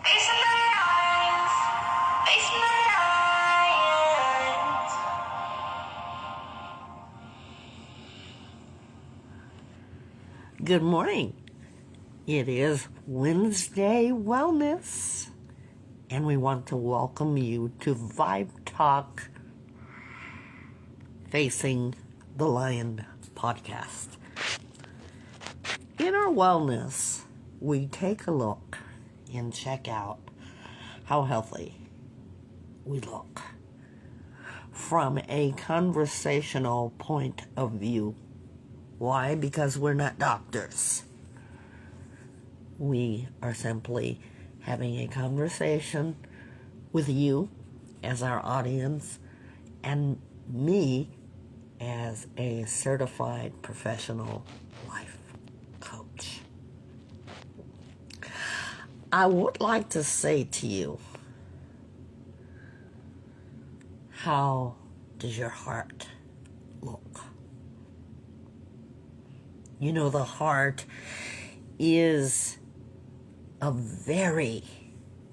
Facing the lions, facing the lions. Good morning. It is Wednesday Wellness, and we want to welcome you to Vibe Talk Facing the Lion podcast. In our wellness, we take a look and check out how healthy we look from a conversational point of view. Why? Because we're not doctors. We are simply having a conversation with you as our audience and me as a certified professional life coach. I would like to say to you, how does your heart look? You know, the heart is a very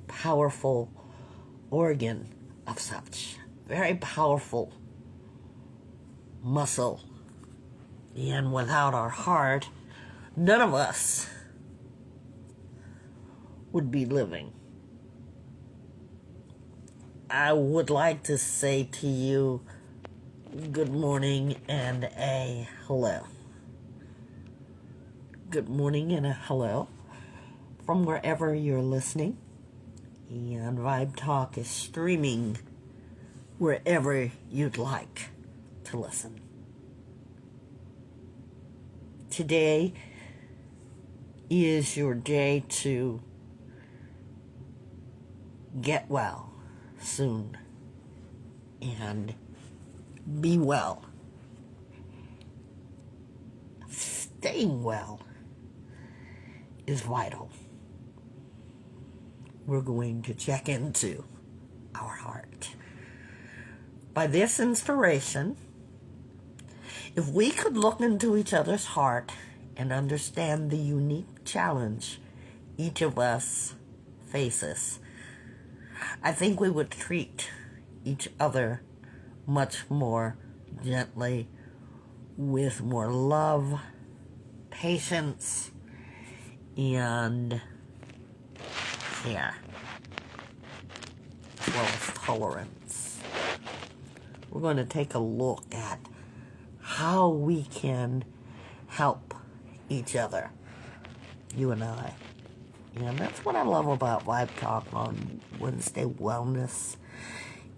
powerful organ of such, very powerful muscle. And without our heart, none of us would be living. I would like to say to you, good morning and a hello. Good morning and a hello from wherever you're listening. And Vibe Talk is streaming wherever you'd like to listen. Today is your day to get well soon and be well. Staying well is vital. We're going to check into our heart. By this inspiration, if we could look into each other's heart and understand the unique challenge each of us faces, I think we would treat each other much more gently, with more love, patience, and care, as well as tolerance. We're going to take a look at how we can help each other, you and I. And that's what I love about Vibe Talk on Wednesday Wellness,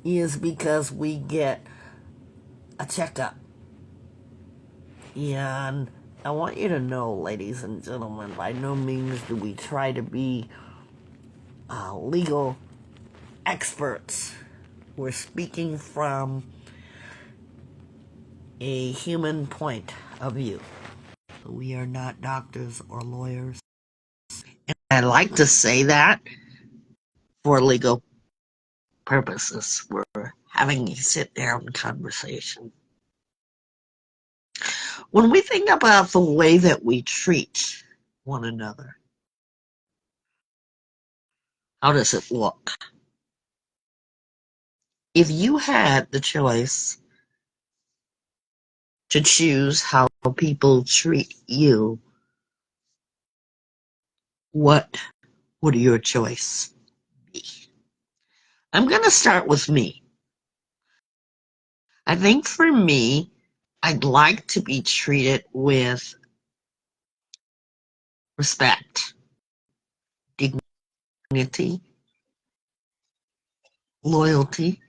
is because we get a checkup. And I want you to know, ladies and gentlemen, by no means do we try to be legal experts. We're speaking from a human point of view. We are not doctors or lawyers. And I like to say that for legal purposes. We're having a sit-down conversation. When we think about the way that we treat one another, how does it look? If you had the choice to choose how people treat you, what would your choice be? I'm going to start with me. I think for me, I'd like to be treated with respect, dignity, loyalty,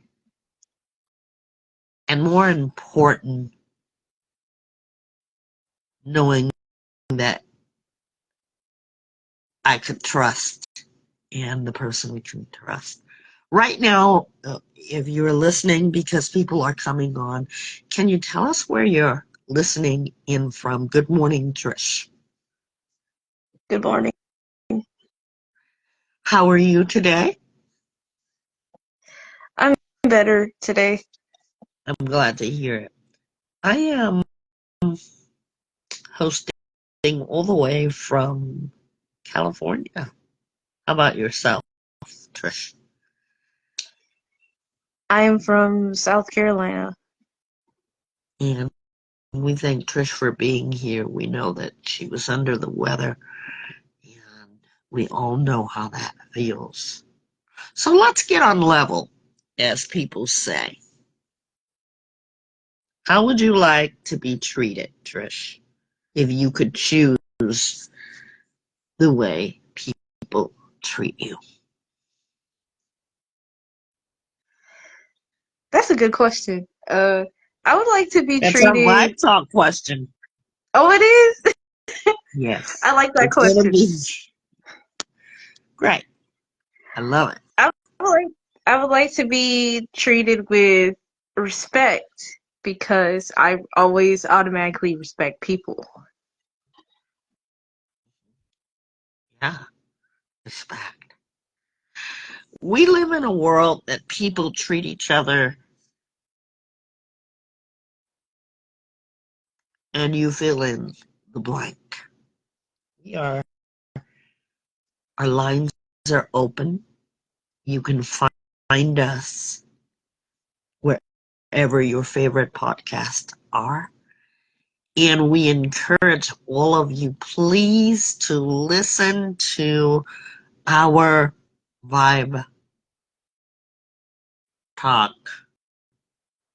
and more important, knowing that I could trust and the person we can trust. Right now, if you're listening, because people are coming on, can you tell us where you're listening in from? Good morning, Trish. Good morning. How are you today? I'm better today. I'm glad to hear it. I am hosting all the way from California. How about yourself? Trish? I am from South Carolina. And we thank Trish for being here. We know that she was under the weather, and we all know how that feels. So let's get on level, as people say. How would you like to be treated, Trish, if you could choose the way people treat you? That's a good question. I would like to be That's our treated. vibe talk question. Oh, it is? I Yes, like that it's gonna question. be great. I love it. I would like I would like to be treated with respect because I always automatically respect people. Yeah, respect. We live in a world that people treat each other, and you fill in the blank. We are, our lines are open. You can find us wherever your favorite podcasts are. And we encourage all of you, please, to listen to our Vibe Talk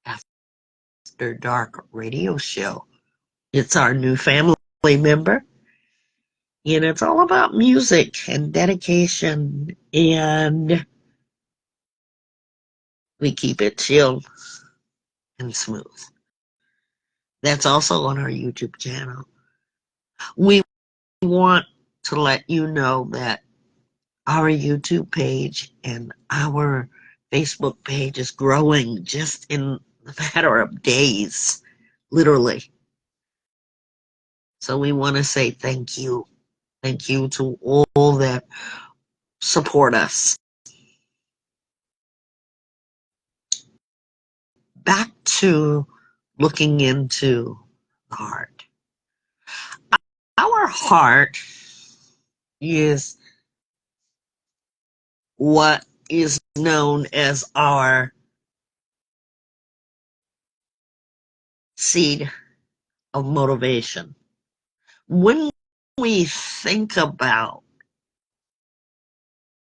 After Dark radio show. It's our new family member, and it's all about music and dedication, and we keep it chill and smooth. That's also on our YouTube channel. We want to let you know that our YouTube page and our Facebook page is growing just in a matter of days, literally. So we want to say thank you. Thank you to all that support us. Back to looking into the heart. Our heart is what is known as our seed of motivation. When we think about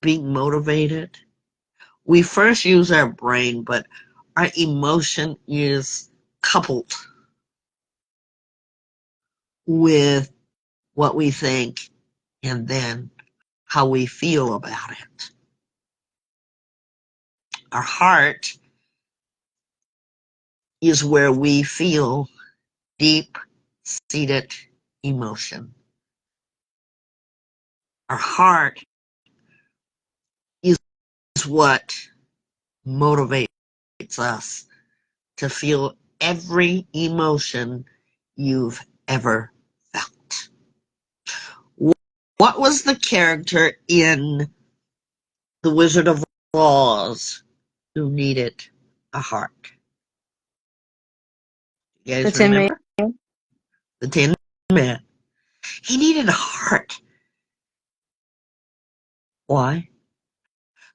being motivated, we first use our brain, but our emotion is coupled with what we think and then how we feel about it. Our heart is where we feel deep seated emotion. Our heart is what motivates us to feel every emotion you've ever felt. What was the character in The Wizard of Oz who needed a heart? You The guys Tin Man. remember? The Tin Man. He needed a heart. Why?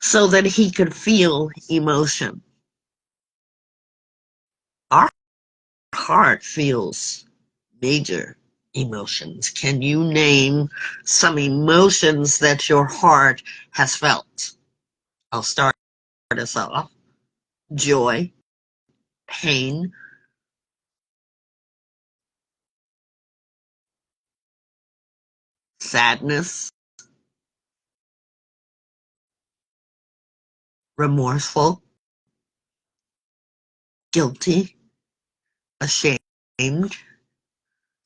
So that he could feel emotion. Our heart feels major emotions. Can you name some emotions that your heart has felt? I'll start us off. Joy, pain, sadness, remorseful, guilty, ashamed,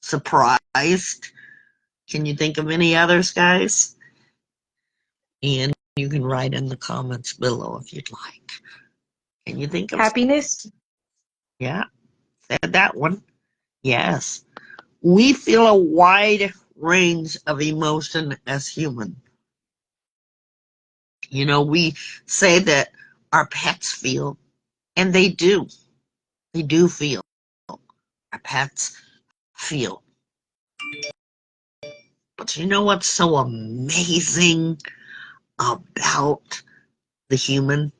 surprised. Can you think of any others, guys? And you can write in the comments below if you'd like. Can you think of? Happiness. Yeah, said that one. Yes. We feel a wide range of emotion as human. You know, we say that our pets feel, and they do. They do feel. Our pets feel. But you know what's so amazing about the human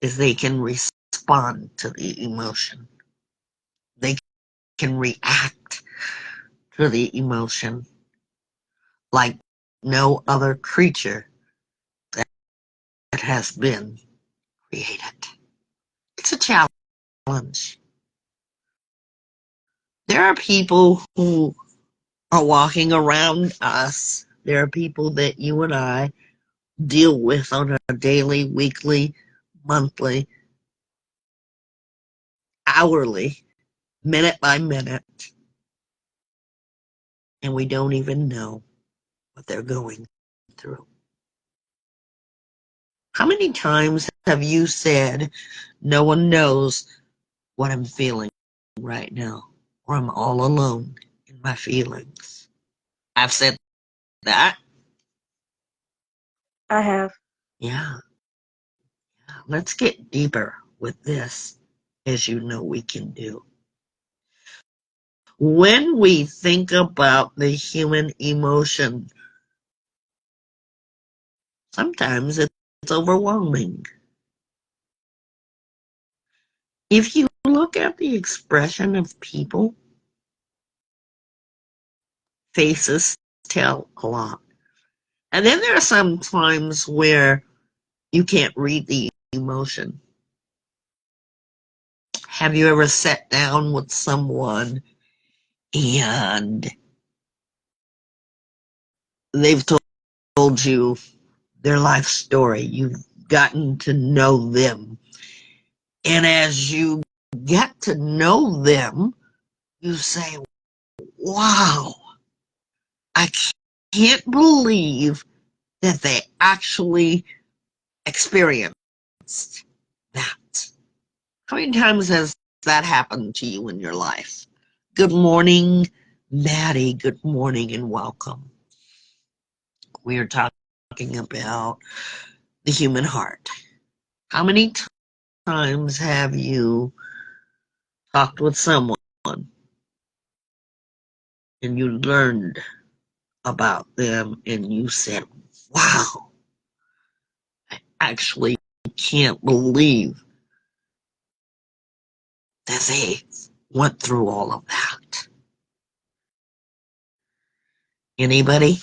is they can respond to the emotion. They can react to the emotion like no other creature that has been created. It's a challenge. There are people who are walking around us. There are people that you and I deal with on a daily, weekly, monthly, hourly, minute by minute, and we don't even know what they're going through. How many times have you said, no one knows what I'm feeling right now, or I'm all alone in my feelings? I've said that. I have. Yeah. Let's get deeper with this, as you know we can do. When we think about the human emotion, sometimes it's overwhelming. If you look at the expression of people, faces tell a lot. And then there are some times where you can't read the emotion. Have you ever sat down with someone and they've told you their life story? You've gotten to know them. And as you get to know them, you say, wow, I can't believe that they actually experienced that. How many times has that happened to you in your life? Good morning, Maddie. Good morning and welcome. We are talking about the human heart. How many times have you talked with someone and you learned about them and you said, wow, I actually can't believe that they went through all of that? Anybody?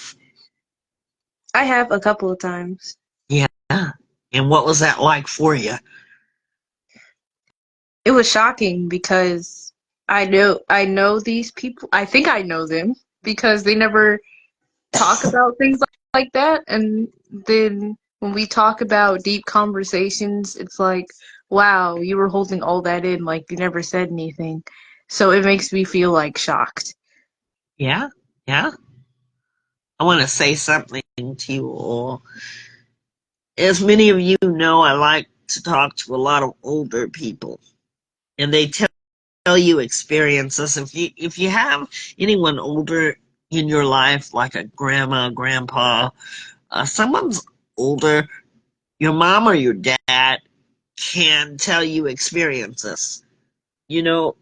I have a couple of times. Yeah. And what was that like for you? It was shocking because I know these people. I think I know them because they never talk about things like that. And then when we talk about deep conversations, it's like, wow, you were holding all that in, like you never said anything. So it makes me feel like shocked. Yeah. Yeah. I want to say something to you all. As many of you know, I like to talk to a lot of older people, and they tell you experiences. If you have anyone older in your life, like a grandma, grandpa, someone's older, your mom or your dad can tell you experiences. You know,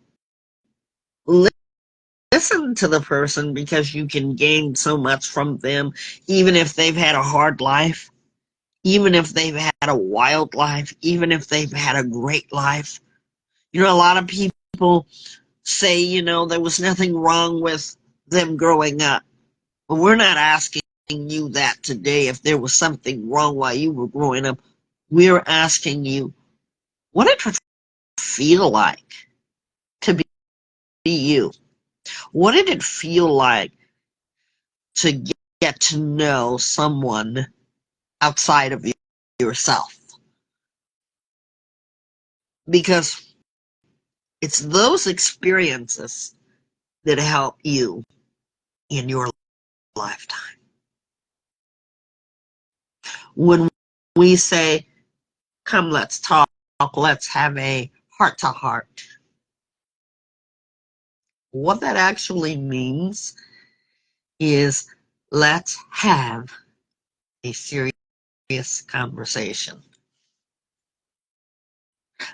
listen to the person because you can gain so much from them, even if they've had a hard life, even if they've had a wild life, even if they've had a great life. You know, a lot of people say, there was nothing wrong with them growing up. But we're not asking you that today if there was something wrong while you were growing up. We're asking you, what did it feel like to be you? What did it feel like to get to know someone outside of yourself? Because it's those experiences that help you in your lifetime. When we say, come, let's talk, let's have a heart to heart, what that actually means is let's have a serious conversation.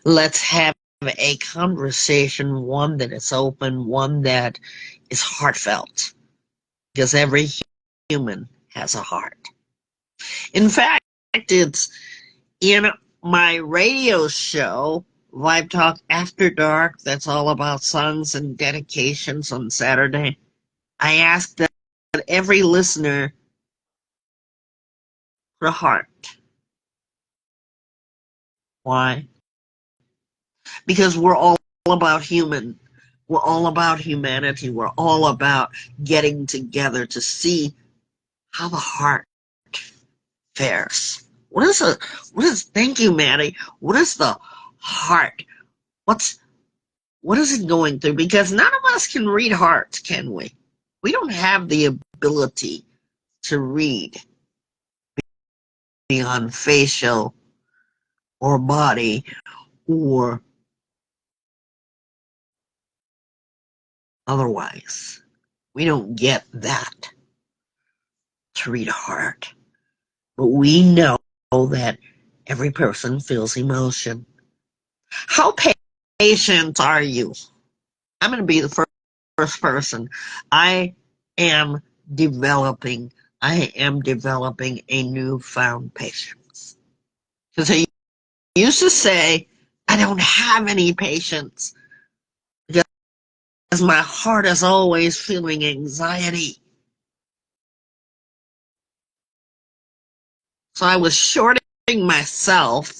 Let's have a conversation, one that is open, one that is heartfelt, because every human has a heart. In fact, it's in my radio show, Vibe Talk After Dark, that's all about songs and dedications on Saturday. I ask that every listener for a heart. Why? Because we're all about human. We're all about humanity. We're all about getting together to see how the heart fares. Thank you, Maddie. What is the heart? What is it going through? Because none of us can read hearts, can we? We don't have the ability to read beyond facial or body or otherwise. We don't get that to read a heart. But we know that every person feels emotion. How patient are you? I'm going to be the first person. I am developing. I am developing a newfound patience. Because I used to say, I don't have any patience. Because my heart is always feeling anxiety. So I was shorting myself.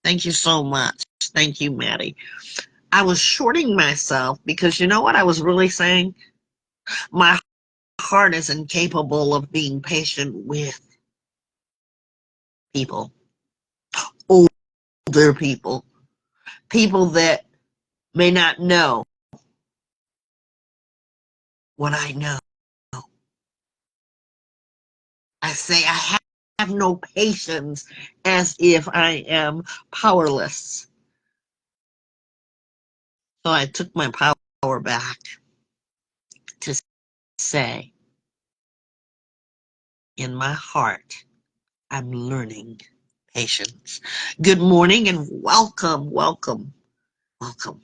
Thank you so much. Thank you, Maddie. I was shorting myself because you know what I was really saying? My heart is incapable of being patient with people, older people, people that may not know what I know. I say I have no patience as if I am powerless. So I took my power back to say, in my heart, I'm learning patience. Good morning and welcome, welcome, welcome.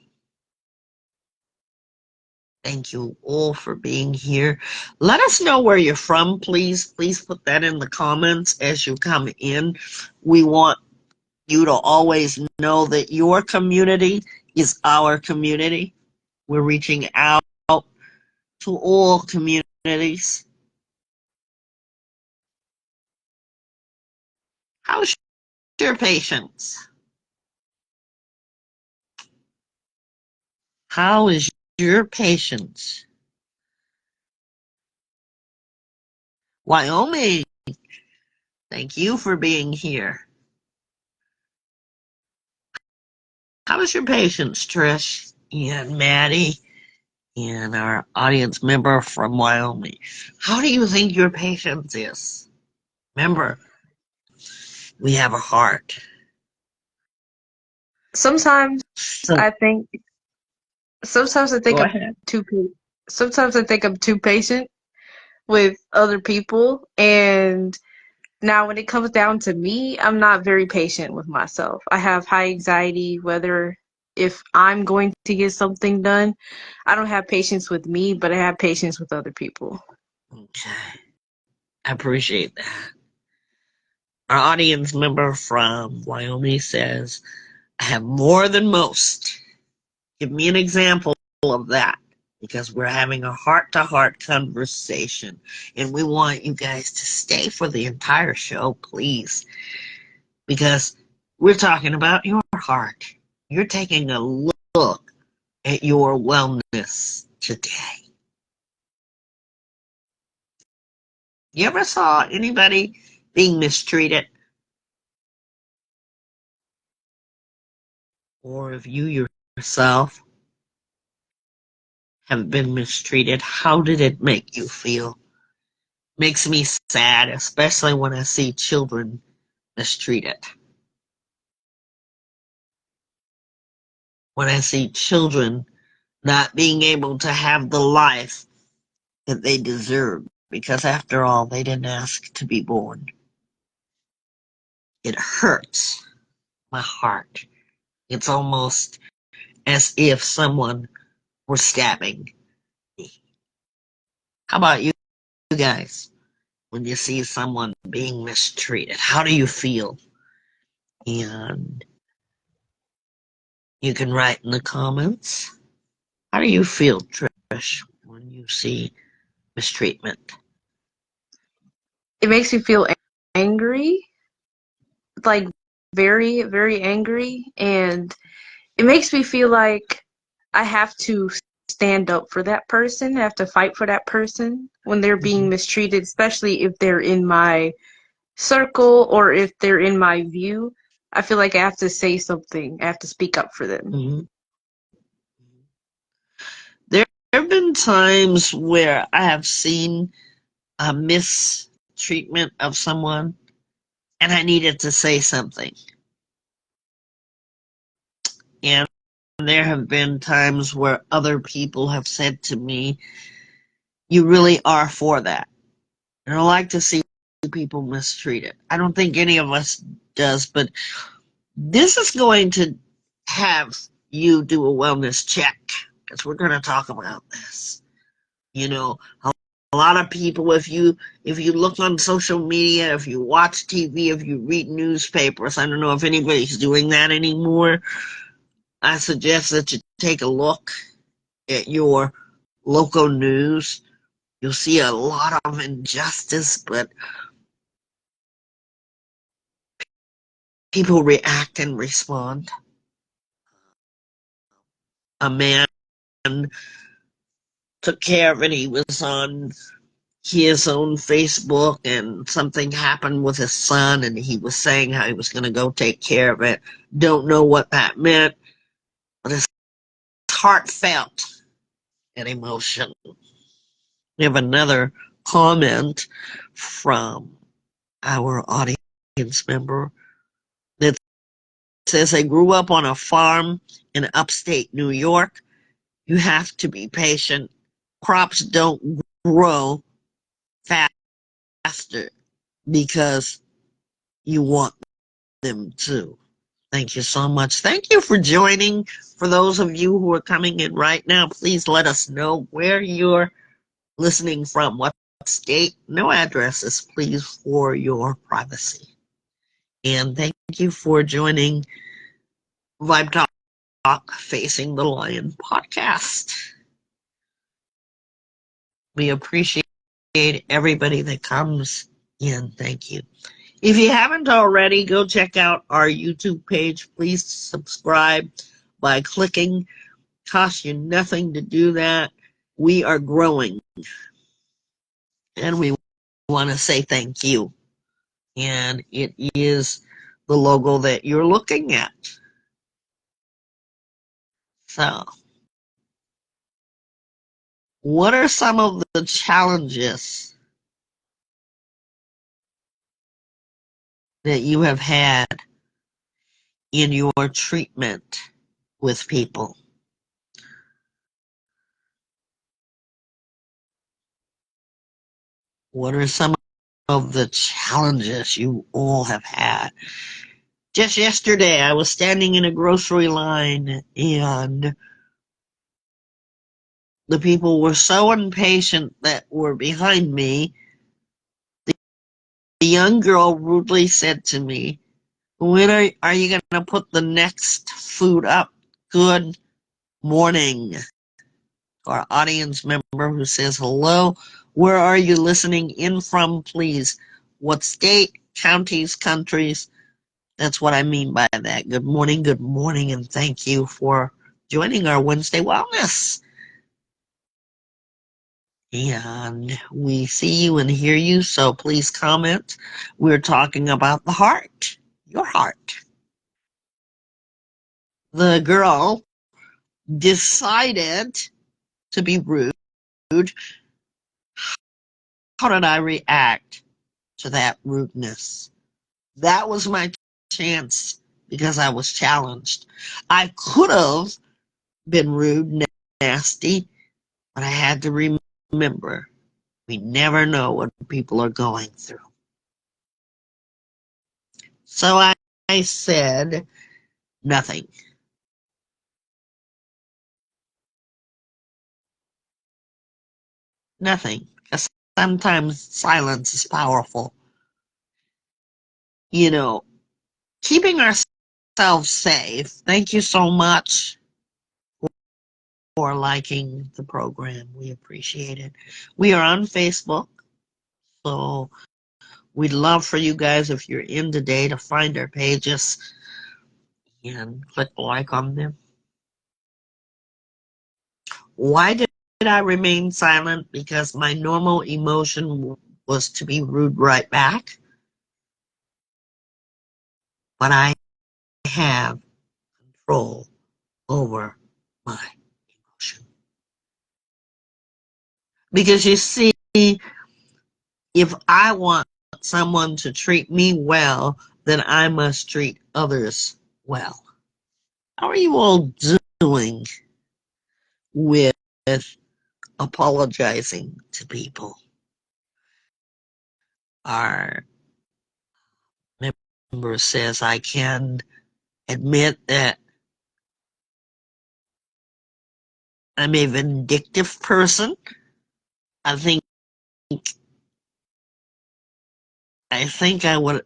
Thank you all for being here. Let us know where you're from, please. Please put that in the comments as you come in. We want you to always know that your community is our community. We're reaching out to all communities. How's your patience? How is your patience? Wyoming, thank you for being here. How is your patience, Trish and Maddie and our audience member from Wyoming? How do you think your patience is? Remember, we have a heart. Sometimes So I think sometimes I think go I'm ahead. too sometimes I think I'm too patient with other people, and now when it comes down to me, I'm not very patient with myself. I have high anxiety whether if I'm going to get something done. I don't have patience with me, but I have patience with other people. Okay. I appreciate that. Our audience member from Wyoming says, I have more than most. Give me an example of that because we're having a heart to heart conversation and we want you guys to stay for the entire show, please, because we're talking about your heart. You're taking a look at your wellness today. You ever saw anybody being mistreated? Or if you yourself have been mistreated, how did it make you feel? Makes me sad, especially when I see children mistreated. When I see children not being able to have the life that they deserve, because after all, they didn't ask to be born. It hurts my heart. It's almost as if someone were stabbing me. How about you guys? when you see someone being mistreated? How do you feel? And you can write in the comments. How do you feel, Trish, when you see mistreatment? It makes me feel angry, like very, very angry, and it makes me feel like I have to stand up for that person, I have to fight for that person when they're being mistreated, especially if they're in my circle or if they're in my view. I feel like I have to say something. I have to speak up for them. Mm-hmm. There have been times where I have seen a mistreatment of someone and I needed to say something. And there have been times where other people have said to me, you really are for that. And I like to see people mistreated. I don't think any of us does, but this is going to have you do a wellness check because we're going to talk about this. You know, a lot of people, if you look on social media, if you watch TV, if you read newspapers, I don't know if anybody's doing that anymore. I suggest that you take a look at your local news. You'll see a lot of injustice, but people react and respond. A man took care of it. He was on his own Facebook and something happened with his son and he was saying how he was going to go take care of it. Don't know what that meant, but it's heartfelt and emotional. We have another comment from our audience member that says, I grew up on a farm in upstate New York. You have to be patient. Crops don't grow faster because you want them to. Thank you so much. Thank you for joining. For those of you who are coming in right now, please let us know where you're listening from, what state. No addresses, please, for your privacy. And thank you for joining Vibe Talk Facing the Lion podcast. We appreciate everybody that comes in. Thank you. If you haven't already, go check out our YouTube page. Please subscribe by clicking. Costs you nothing to do that. We are growing. And we want to say thank you. And it is the logo that you're looking at. So, what are some of the challenges that you have had in your treatment with people? What are some of the challenges you all have had? Just yesterday, I was standing in a grocery line and the people were so impatient that were behind me. The young girl rudely said to me, when are you going to put the next food up? Good morning. Our audience member who says hello. Where are you listening in from, please? What state, counties, countries? That's what I mean by that. Good morning, and thank you for joining our Wednesday Wellness. And we see you and hear you, so please comment. We're talking about the heart, your heart. The girl decided to be rude. How did I react to that rudeness? That was my chance because I was challenged. I could have been rude, nasty, but I had to remember we never know what people are going through. So I said nothing. Nothing. sometimes silence is powerful. You know, keeping ourselves safe. Thank you so much for liking the program. We appreciate it. We are on Facebook, so we'd love for you guys, if you're in today, to find our pages and click like on them. Why did I remain silent? Because my normal emotion was to be rude right back. But I have control over my emotion. Because you see, if I want someone to treat me well, then I must treat others well. How are you all doing with apologizing to people? Our member says, I can admit that I'm a vindictive person. I think I would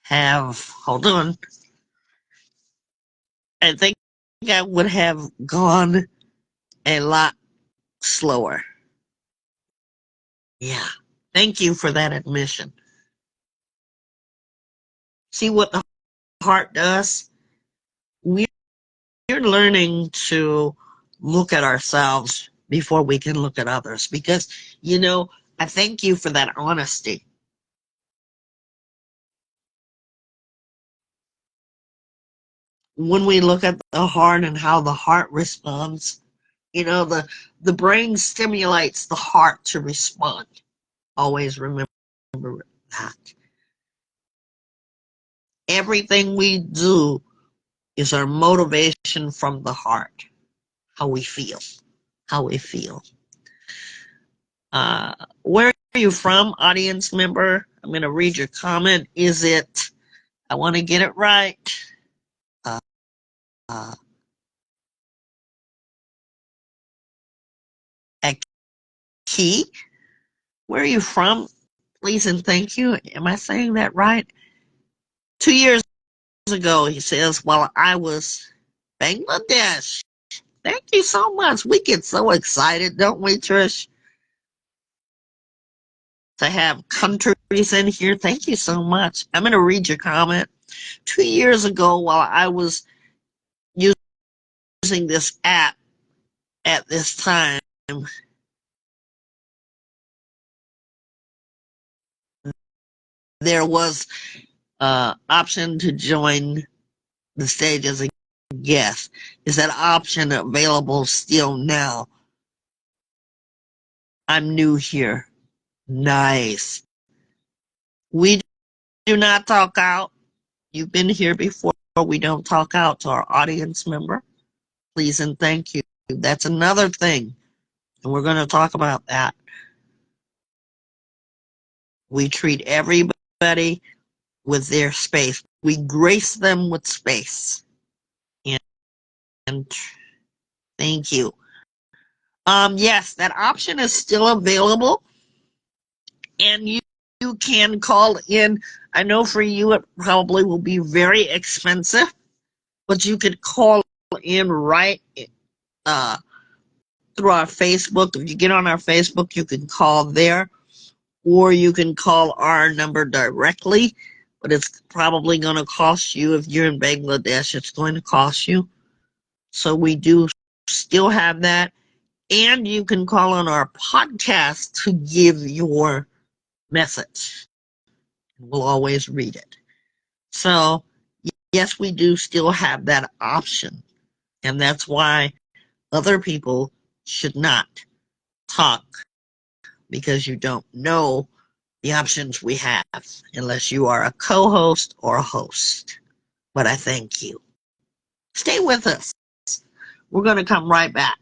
have, hold on, I think I would have gone a lot slower. Yeah. Thank you for that admission. See what the heart does? We're learning to look at ourselves before we can look at others. Because, I thank you for that honesty. When we look at the heart and how the heart responds, the brain stimulates the heart to respond. Always remember that. Everything we do is our motivation from the heart. How we feel. How we feel. Where are you from, audience member? I'm going to read your comment. Is it, I want to get it right. Uh, uh, a key? Where are you from? Please and thank you. Am I saying that right? 2 years ago, he says, while I was Bangladesh. Thank you so much. We get so excited, don't we, Trish? To have countries in here. Thank you so much. I'm going to read your comment. 2 years ago, while I was using this app at this time, there was option to join the stage as a guest. Is that option available still now? I'm new here. Nice. We do not talk out. You've been here before. We don't talk out to our audience member. Please and thank you. That's another thing. And we're going to talk about that. We treat everybody with their space. We grace them with space. And thank you. Yes, that option is still available. And you can call in. I know for you it probably will be very expensive, but you could call in right through our Facebook. If you get on our Facebook, you can call there, or you can call our number directly, but it's probably going to cost you. If you're in Bangladesh, it's going to cost you. So we do still have that. And you can call on our podcast to give your message. We'll always read it. So, yes, we do still have that option. And that's why other people should not talk, because you don't know the options we have unless you are a co-host or a host. But I thank you. Stay with us. We're going to come right back.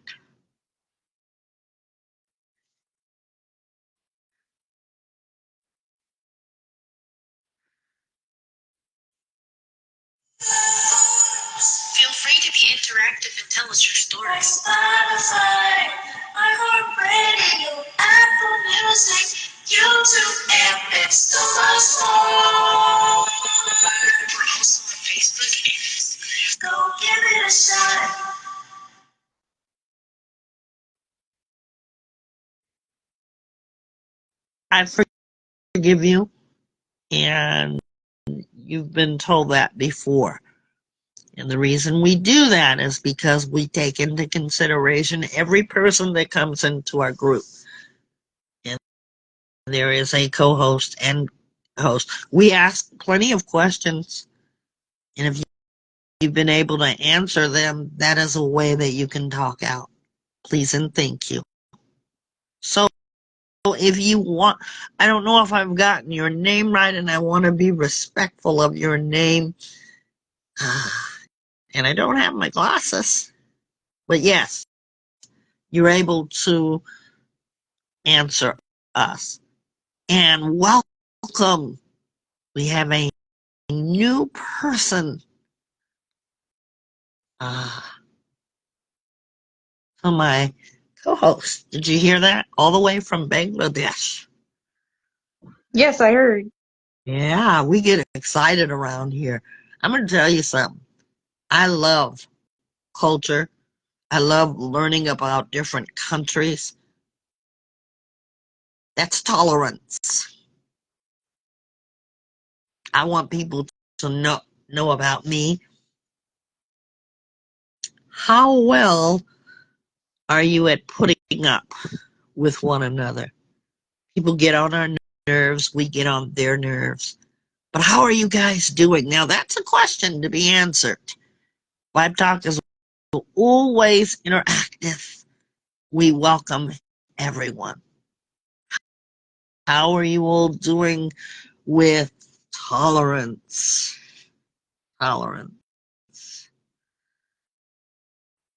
Feel free to be interactive and tell us your stories. iHeartRadio, Apple Music, YouTube, and it's so much more. We're also on Facebook and Instagram. Go give it a shot. I forgive you, and you've been told that before. And the reason we do that is because we take into consideration every person that comes into our group. And there is a co-host and host. We ask plenty of questions, and if you've been able to answer them, that is a way that you can talk out. Please and thank you. So if you want, I don't know if I've gotten your name right, and I want to be respectful of your name. And I don't have my glasses. But yes, you're able to answer us. And welcome. We have a new person on my co-host. Did you hear that? All the way from Bangladesh. Yes, I heard. Yeah, we get excited around here. I'm going to tell you something. I love culture. I love learning about different countries. That's tolerance. I want people to know about me. How well are you at putting up with one another? People get on our nerves, we get on their nerves. But how are you guys doing? Now, that's a question to be answered. Vibe Talk is always interactive. We welcome everyone. How are you all doing with tolerance? Tolerance.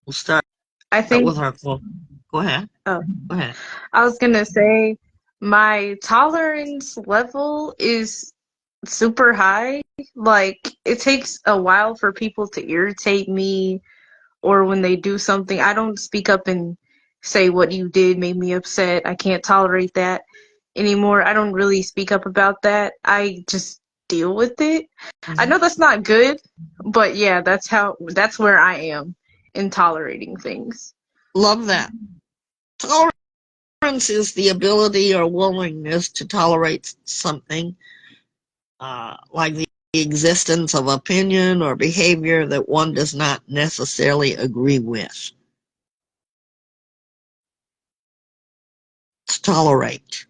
We'll start I think, with our call. Go ahead. oh, Go ahead. I was gonna say my tolerance level is super high. Like, it takes a while for people to irritate me, or when they do something, I don't speak up and say what you did made me upset. I can't tolerate that anymore. I don't really speak up about that. I just deal with it. I know that's not good, but yeah, that's where I am in tolerating things. Love that. Tolerance is the ability or willingness to tolerate something, like the existence of opinion or behavior that one does not necessarily agree with. To tolerate.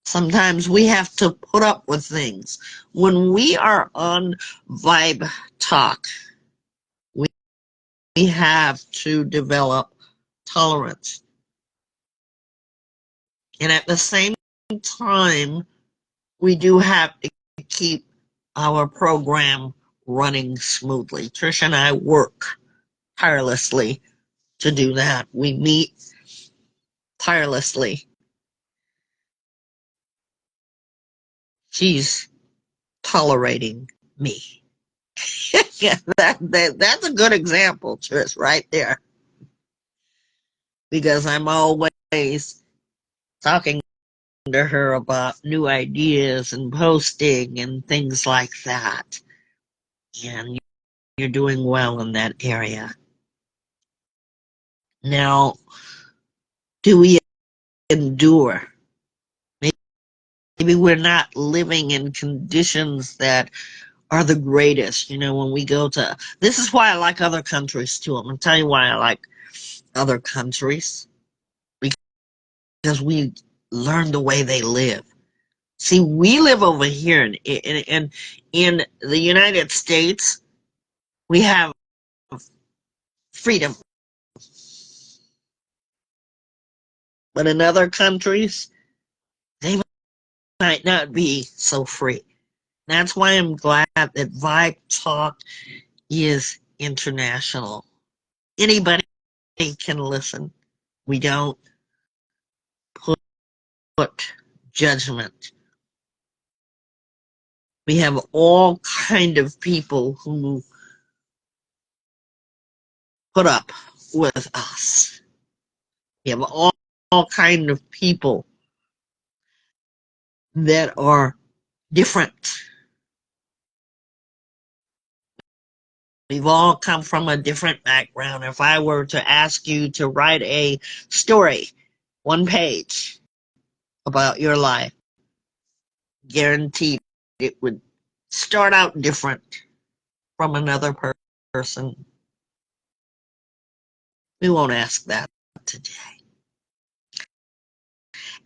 Sometimes we have to put up with things. When we are on Vibe Talk, we have to develop tolerance. And at the same time, we do have to keep our program running smoothly. Trish and I work tirelessly to do that. We meet tirelessly. She's tolerating me. Yeah, that's a good example, Trish, right there. Because I'm always talking to her about new ideas and posting and things like that. And you're doing well in that area. Now, do we endure? Maybe we're not living in conditions that are the greatest. You know, when we go to, this is why I like other countries too. I'm going to tell you why I like other countries. Because we learn the way they live. See, we live over here in the United States, we have freedom. But in other countries, they might not be so free. That's why I'm glad that Vibe Talk is international. Anybody can listen. We don't put judgment. We have all kind of people who put up with us. You have all kind of people that are different. We've all come from a different background. If I were to ask you to write a story, 1 page, about your life, guaranteed it would start out different from another person. We won't ask that today.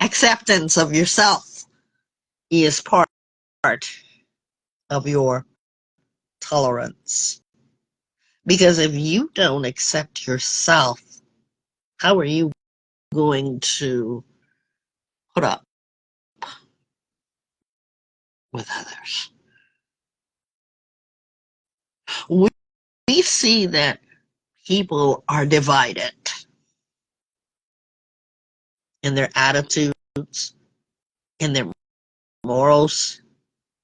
Acceptance of yourself is part of your tolerance. Because if you don't accept yourself, how are you going to put up with others? We see that people are divided in their attitudes, in their morals,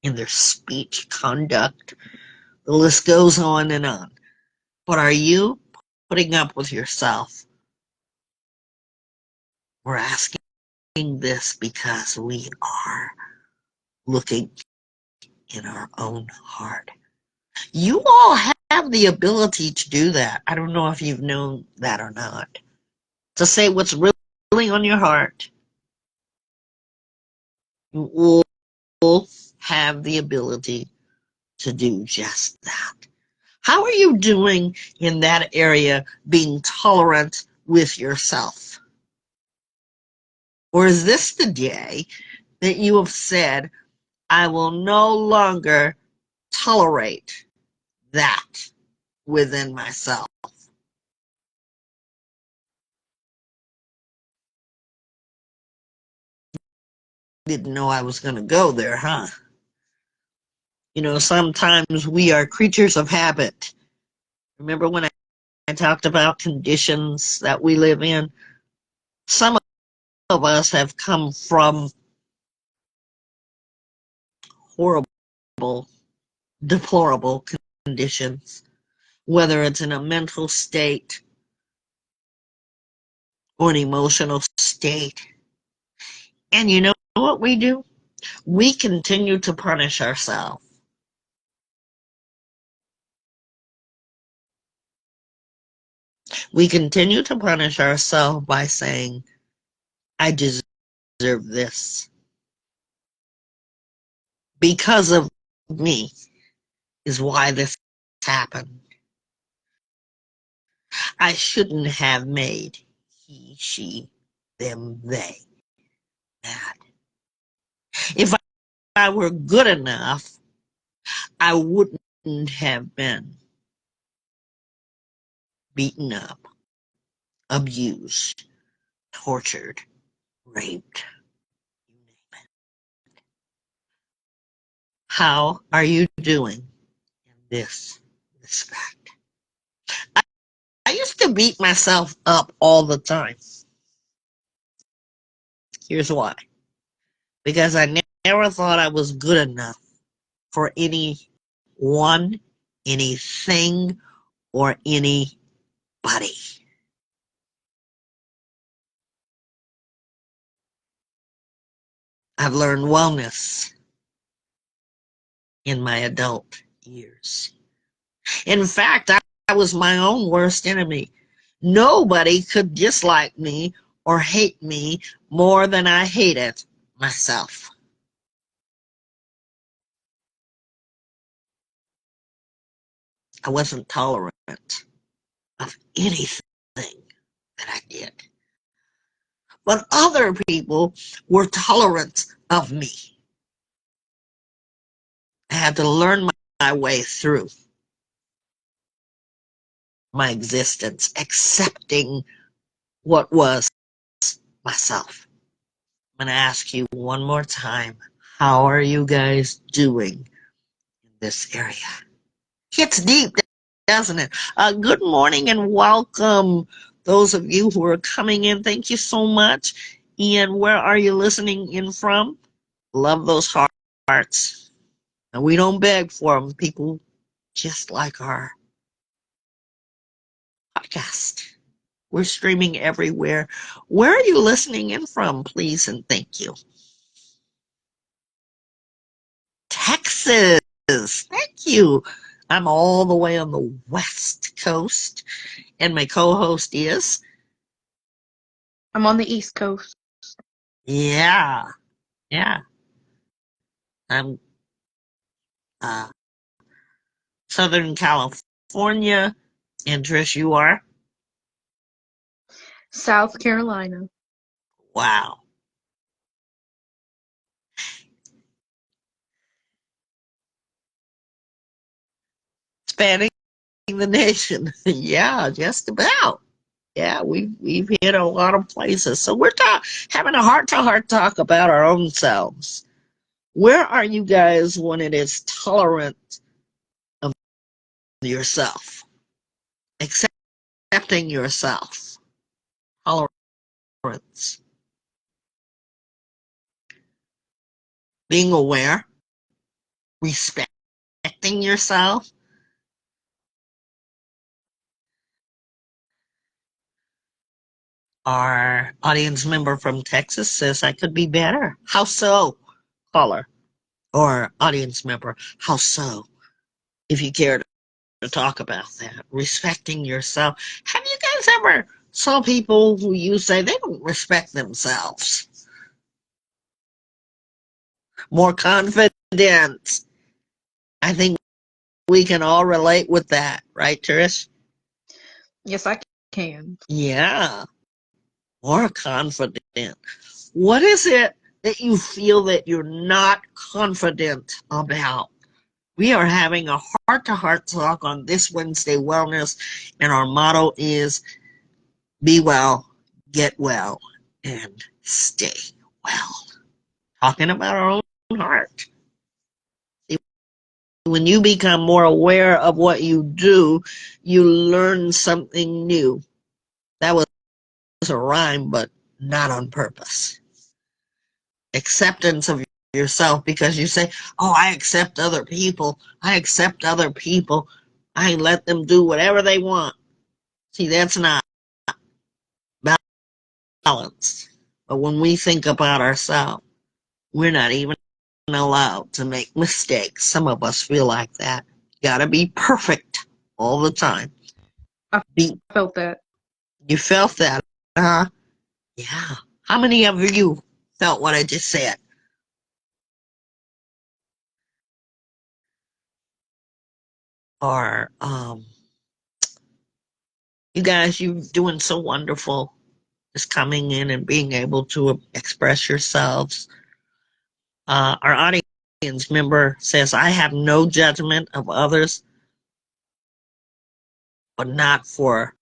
in their speech, conduct. The list goes on and on. But are you putting up with yourself? We're asking this because we are looking in our own heart. You all have the ability to do that. I don't know if you've known that or not. To say what's really on your heart. You all have the ability to do just that. How are you doing in that area, being tolerant with yourself? Or is this the day that you have said, I will no longer tolerate that within myself? Didn't know I was going to go there, huh? You know, sometimes we are creatures of habit. Remember when I talked about conditions that we live in? Some of us have come from horrible, deplorable conditions, whether it's in a mental state or an emotional state. And you know what we do? We continue to punish ourselves. We continue to punish ourselves by saying, I deserve this. Because of me is why this happened. I shouldn't have made he, she, them, they mad. If I were good enough, I wouldn't have been beaten up, abused, tortured, raped. You name it. How are you doing in this respect? I used to beat myself up all the time. Here's why. Because I never thought I was good enough for anyone, anything, or anybody. I've learned wellness in my adult years. In fact, I was my own worst enemy. Nobody could dislike me or hate me more than I hated myself. I wasn't tolerant of anything that I did. But other people were tolerant of me. I had to learn my way through my existence, accepting what was myself. I'm going to ask you one more time, how are you guys doing in this area? It's deep, doesn't it? Good morning and welcome, those of you who are coming in. Thank you so much. And where are you listening in from? Love those hearts. And we don't beg for them. People just like our podcast. We're streaming everywhere. Where are you listening in from, please, and thank you? Texas. Thank you. I'm all the way on the West Coast, and my co-host is? I'm on the East Coast. Yeah. I'm uh, Southern California. And Trish, you are? South Carolina. Wow. Spanning the nation. Yeah, just about. Yeah, we've hit a lot of places. So we're having a heart-to-heart talk about our own selves. Where are you guys when it is tolerant of yourself? Accepting yourself. Tolerance. Being aware. Respecting yourself. Our audience member from Texas says I could be better. How so? Caller or audience member. How so? If you care to talk about that. Respecting yourself. Have you guys ever saw people who you say they don't respect themselves? More confident. I think we can all relate with that, right, Trish? Yes, I can. Yeah, more confident. What is it that you feel that you're not confident about? We are having a heart-to-heart talk on this Wednesday Wellness, and our motto is be well, get well, and stay well. Talking about our own heart. When you become more aware of what you do, you learn something new. That was a rhyme, but not on purpose. Acceptance of yourself, because you say, oh, I accept other people. I accept other people. I let them do whatever they want. See, that's not balanced. But when we think about ourselves, we're not even allowed to make mistakes. Some of us feel like that. Gotta be perfect all the time. I Be, felt that. you felt that, huh? Yeah. How many of you felt what I just said? Or, you guys, you doing so wonderful. Just coming in and being able to express yourselves. Our audience member says, I have no judgment of others, but not for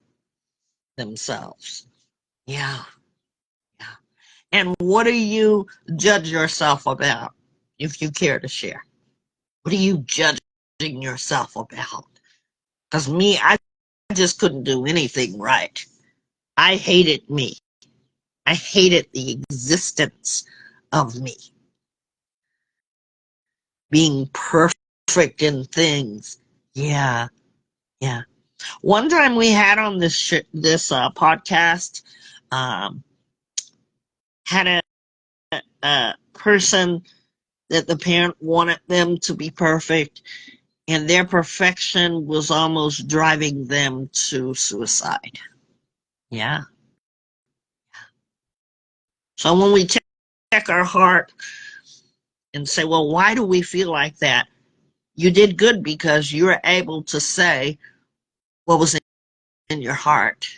themselves. Yeah. Yeah. And what do you judge yourself about, if you care to share? What are you judging yourself about? Because me, I just couldn't do anything right. I hated me. I hated the existence of me. Being perfect in things. Yeah, yeah. One time we had on this podcast, um, had a person that the parent wanted them to be perfect, and their perfection was almost driving them to suicide. Yeah. So when we check our heart and say, well, why do we feel like that? You did good because you're able to say what was in your heart.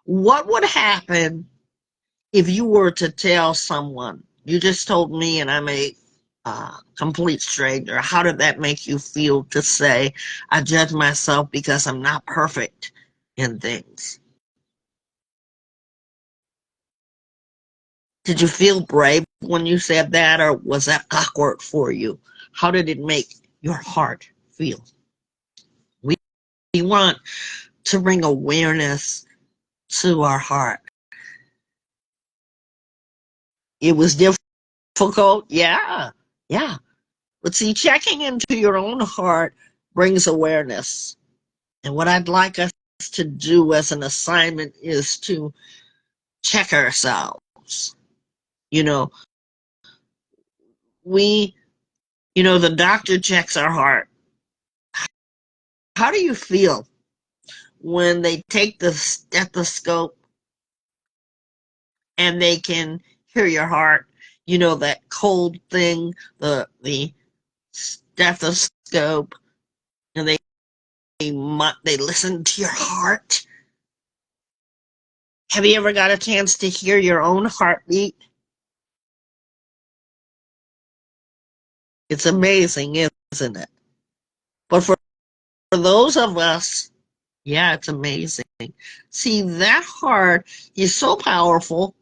What would happen if you were to tell someone, you just told me and I'm a complete stranger, how did that make you feel to say, I judge myself because I'm not perfect in things? Did you feel brave when you said that, or was that awkward for you? How did it make your heart feel? We want to bring awareness to our heart. It was difficult, yeah, yeah. But see, checking into your own heart brings awareness. And what I'd like us to do as an assignment is to check ourselves. You know, we, the doctor checks our heart. How do you feel when they take the stethoscope and they can hear your heart? That cold thing, the stethoscope, and they listen to your heart. Have you ever got a chance to hear your own heartbeat? It's amazing, isn't it? But for those of us, yeah, it's amazing. See, that heart is so powerful.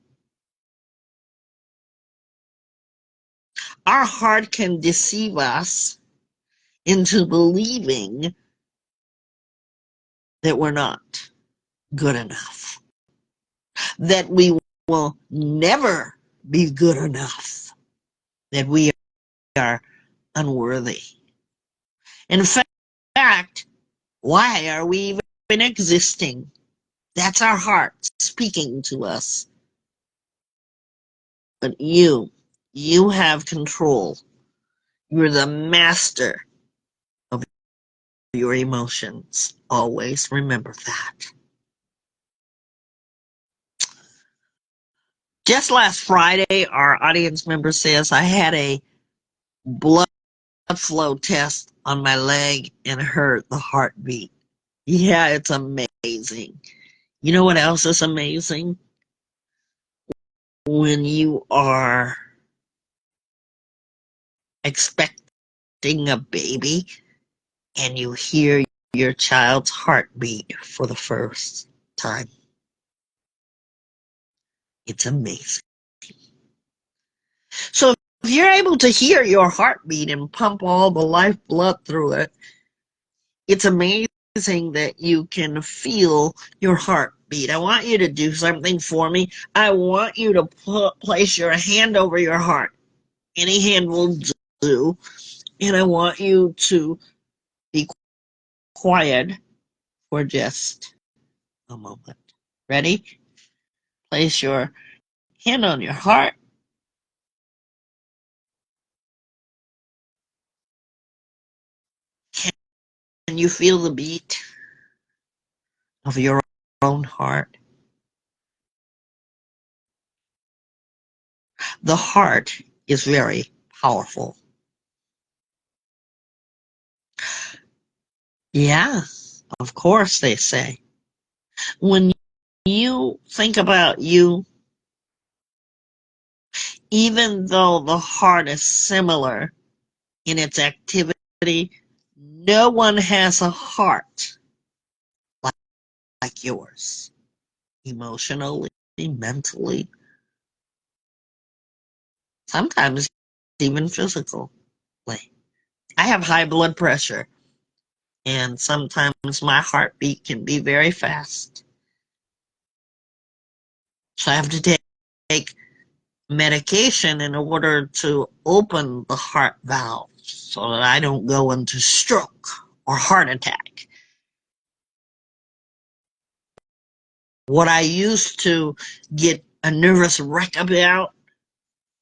Our heart can deceive us into believing that we're not good enough, that we will never be good enough, that we are unworthy. In fact, why are we even existing? That's our heart speaking to us. But you have control. You're the master of your emotions. Always remember that. Just last Friday, our audience member says I had a blood flow test on my leg and heard the heartbeat. Yeah, it's amazing. You know what else is amazing? When you are expecting a baby and you hear your child's heartbeat for the first time. It's amazing. So if you're able to hear your heartbeat and pump all the life blood through it, it's amazing that you can feel your heartbeat. I want you to do something for me. I want you to place your hand over your heart. Any hand will do. And I want you to be quiet for just a moment. Ready? Place your hand on your heart. Can you feel the beat of your own heart? The heart is very powerful. Yeah, of course, they say. When you think about you, even though the heart is similar in its activity, no one has a heart like, like yours. Emotionally, mentally, sometimes even physically. I have high blood pressure, and sometimes my heartbeat can be very fast. So I have to take medication in order to open the heart valve so that I don't go into stroke or heart attack. What I used to get a nervous wreck about,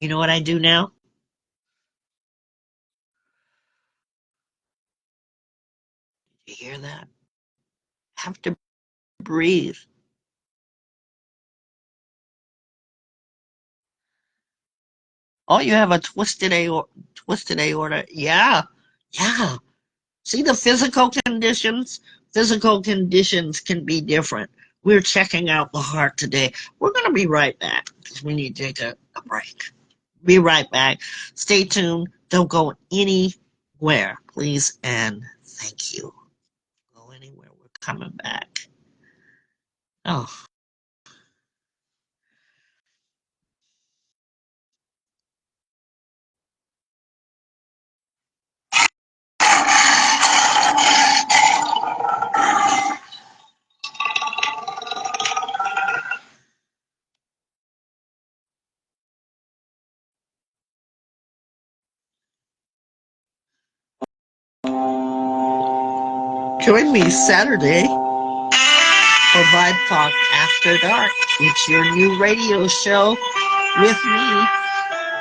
you know what I do now? You hear that? I have to breathe. Oh, you have a twisted aorta. Yeah, yeah. See the physical conditions? Physical conditions can be different. We're checking out the heart today. We're going to be right back because we need to take a break. Be right back. Stay tuned. Don't go anywhere, please, and thank you. Go anywhere. We're coming back. Oh. Join me Saturday for Vibe Talk After Dark. It's your new radio show with me,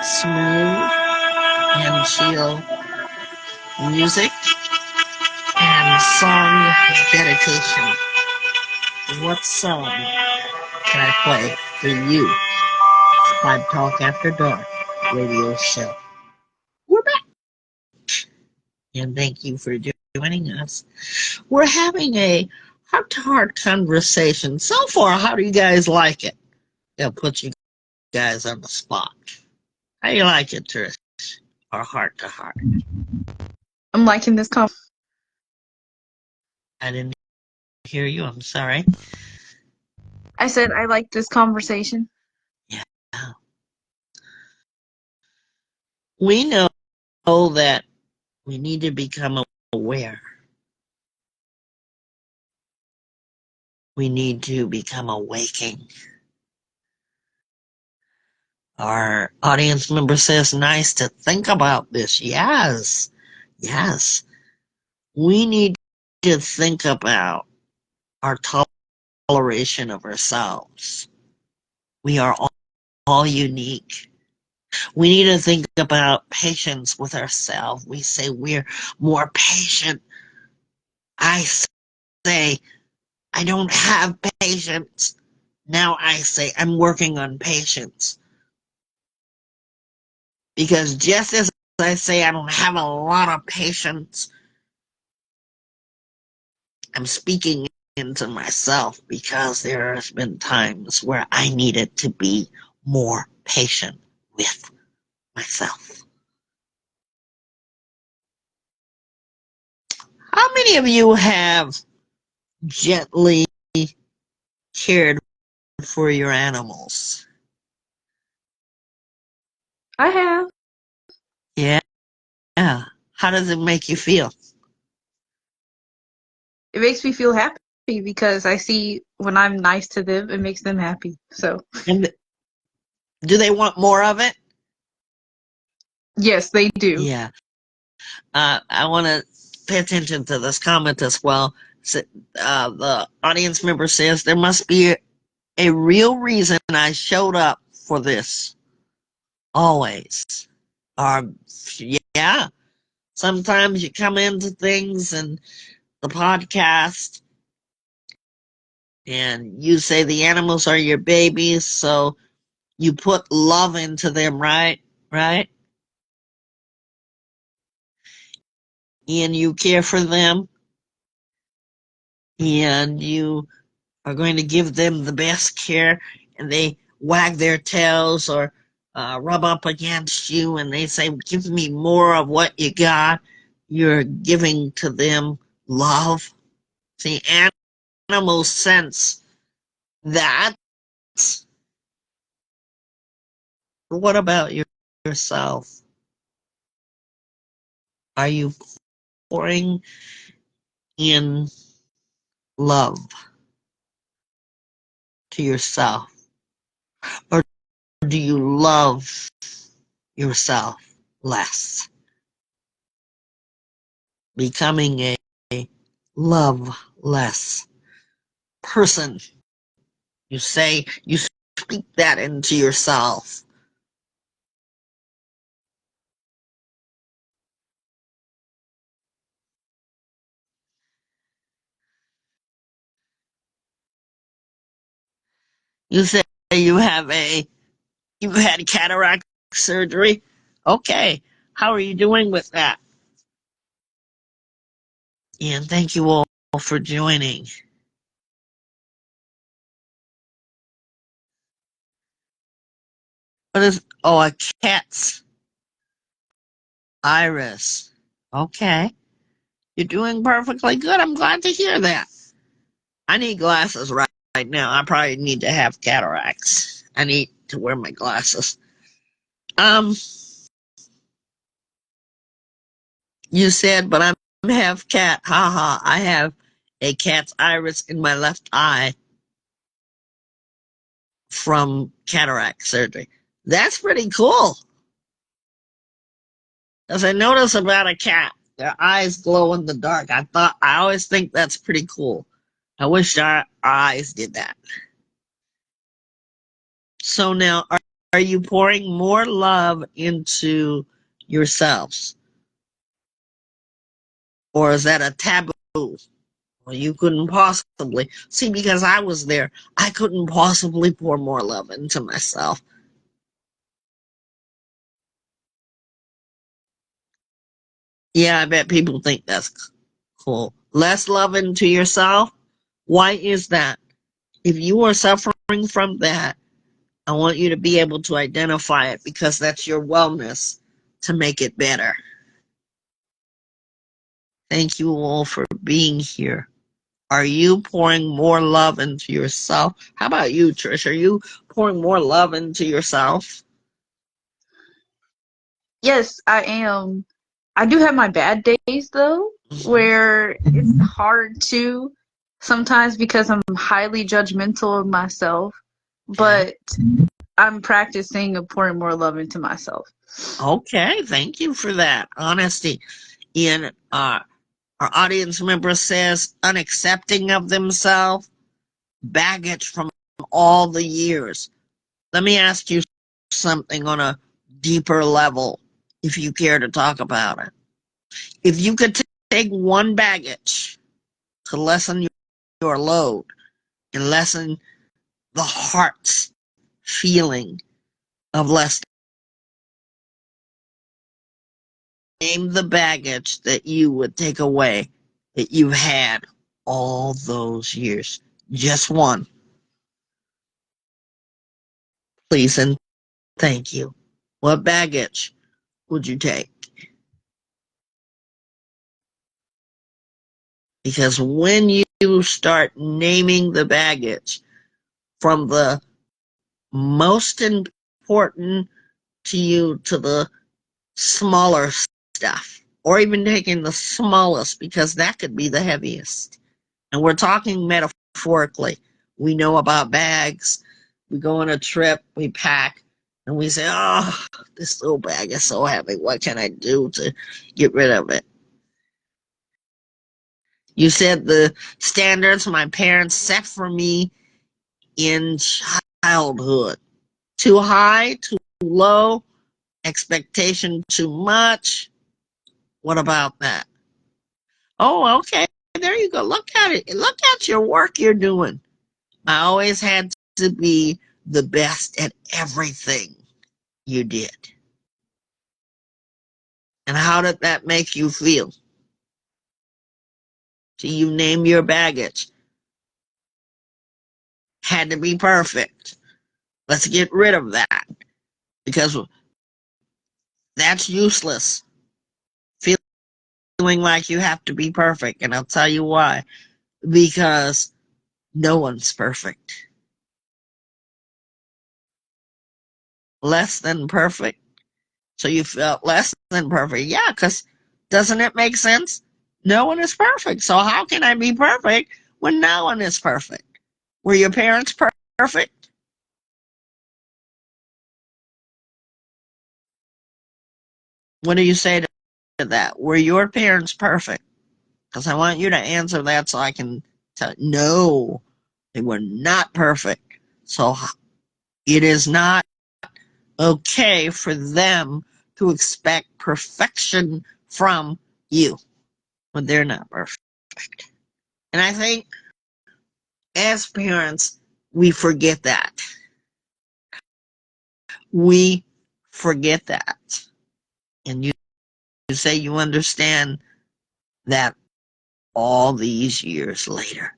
smooth and chill music and song dedication. What song can I play for you? Vibe Talk After Dark radio show. We're back. And thank you for joining us. We're having a heart-to-heart conversation. So far, how do you guys like it? I'll put you guys on the spot. How do you like it, Trish? Or heart-to-heart? I'm liking this conversation. I didn't hear you. I'm sorry. I said I like this conversation. Yeah. We know that we need to become aware. We need to become awaking. Our audience member says, nice to think about this. Yes. Yes. We need to think about our toleration of ourselves. We are all unique. We need to think about patience with ourselves. We say we're more patient. I say, I don't have patience. Now I say, I'm working on patience. Because just as I say I don't have a lot of patience, I'm speaking into myself because there has been times where I needed to be more patient with myself. How many of you have gently cared for your animals? I have. Yeah. Yeah. How does it make you feel? It makes me feel happy because I see when I'm nice to them, it makes them happy. So, And do they want more of it? yes, they do. Yeah. I want to pay attention to this comment as well. The audience member says there must be a real reason I showed up for this. Always. Yeah. Sometimes you come into things and the podcast and you say the animals are your babies, so you put love into them, right? Right? And you care for them and you are going to give them the best care, and they wag their tails or rub up against you and they say, give me more of what you got. You're giving to them love. See, animals sense that. What about yourself? Are you pouring in love to yourself? Or do you love yourself less? Becoming a love-less person. You say, you speak that into yourself. You say you've had cataract surgery. Okay, how are you doing with that? And thank you all for joining. A cat's iris. Okay, you're doing perfectly good. I'm glad to hear that. I need glasses right now. I probably need to have cataracts. I need to wear my glasses. Um, you said, but I'm half cat. Haha, I have a cat's iris in my left eye from cataract surgery. That's pretty cool. As I notice about a cat, Their eyes glow in the dark. I always think that's pretty cool. I wish our eyes did that. So now, are you pouring more love into yourselves? Or is that a taboo? Well, you couldn't possibly. See, because I was there, I couldn't possibly pour more love into myself. Yeah, I bet people think that's cool. Less love into yourself? Why is that? If you are suffering from that, I want you to be able to identify it because that's your wellness to make it better. Thank you all for being here. Are you pouring more love into yourself? How about you, Trish? Are you pouring more love into yourself? Yes, I am. I do have my bad days though, Mhm. where it's hard to sometimes because I'm highly judgmental of myself, Okay. but I'm practicing of pouring more love into myself. Okay. Thank you for that honesty. In our audience member says unaccepting of themselves, baggage from all the years. Let me ask you something on a deeper level, if you care to talk about it. If you could take one baggage to lessen your load and lessen the heart's feeling of less, name the baggage that you would take away that you've had all those years. Just one, please, and thank you. What baggage would you take? Because when you start naming the baggage from the most important to you to the smaller stuff, or even taking the smallest, because that could be the heaviest. And we're talking metaphorically. We know about bags. We go on a trip, we pack, and we say, oh, this little bag is so heavy. What can I do to get rid of it? You said the standards my parents set for me in childhood. Too high, too low, expectation too much. What about that? Oh, okay. There you go. Look at it. Look at your work you're doing. I always had to be the best at everything you did. And how did that make you feel? So you name your baggage. Had to be perfect. Let's get rid of that because that's useless. Feeling like you have to be perfect. And I'll tell you why. Because no one's perfect. Less than perfect. So you felt less than perfect. Yeah, because doesn't it make sense? No one is perfect. So how can I be perfect when no one is perfect? Were your parents perfect? What do you say to that? Were your parents perfect? Because I want you to answer that so I can tell you, no, they were not perfect. So it is not okay for them to expect perfection from you when they're not perfect. And I think as parents, we forget that. We forget that. And you say you understand that all these years later.